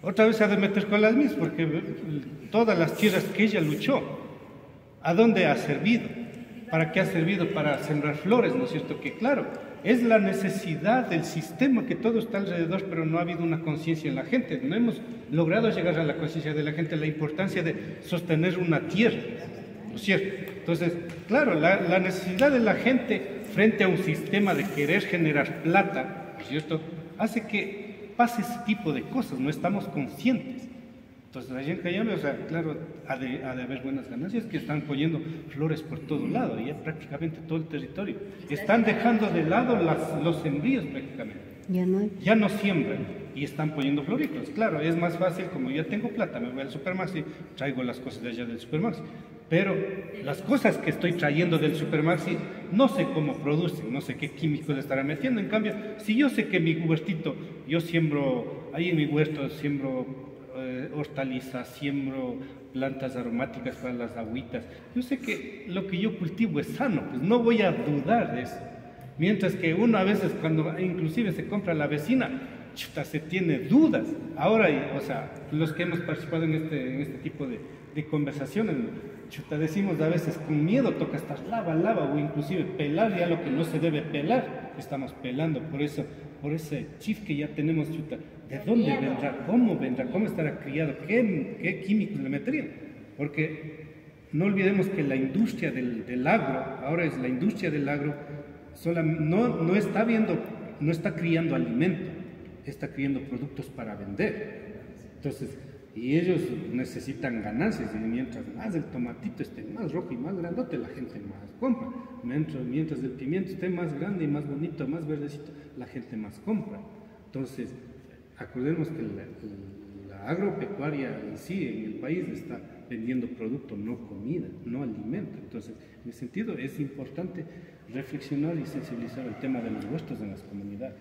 otra vez se ha de meter con las mismas, porque todas las tierras que ella luchó, ¿a dónde ha servido? ¿Para qué ha servido? Para sembrar flores, ¿no es cierto? Que claro, es la necesidad del sistema que todo está alrededor, pero no ha habido una conciencia en la gente. No hemos logrado llegar a la conciencia de la gente, la importancia de sostener una tierra, ¿no es cierto? Entonces, claro, la necesidad de la gente frente a un sistema de querer generar plata, ¿no es cierto?, hace que pase ese tipo de cosas, no estamos conscientes. Entonces, allí en Cayambe, o sea, claro, ha de haber buenas ganancias, que están poniendo flores por todo lado, y prácticamente todo el territorio. Están dejando de lado los sembríos prácticamente. Ya no siembran y están poniendo floritos. Claro, es más fácil, como ya tengo plata, me voy al Supermaxi, traigo las cosas de allá del Supermaxi. Pero las cosas que estoy trayendo del Supermaxi, no sé cómo producen, no sé qué químicos le estarán metiendo. En cambio, si yo sé que mi huertito, yo siembro, ahí en mi huerto siembro hortalizas, siembro plantas aromáticas para las agüitas, yo sé que lo que yo cultivo es sano, pues no voy a dudar de eso. Mientras que uno a veces, cuando inclusive se compra a la vecina, chuta, se tiene dudas. Ahora, o sea, los que hemos participado en este tipo de conversaciones, chuta, decimos a veces con miedo, toca estar lava, o inclusive pelar ya lo que no se debe pelar, estamos pelando por eso, por ese chip que ya tenemos, chuta, ¿de dónde vendrá? ¿Cómo estará criado? ¿Qué químicos le meterían? Porque no olvidemos que la industria del agro, ahora es la industria del agro, no está criando alimento, está criando productos para vender. Entonces, y ellos necesitan ganancias, y mientras más el tomatito esté más rojo y más grandote, la gente más compra. Mientras el pimiento esté más grande y más bonito, más verdecito, la gente más compra. Entonces, acordemos que la agropecuaria en sí, en el país, está vendiendo producto, no comida, no alimento. Entonces, en ese sentido, es importante reflexionar y sensibilizar el tema de los huertos en las comunidades.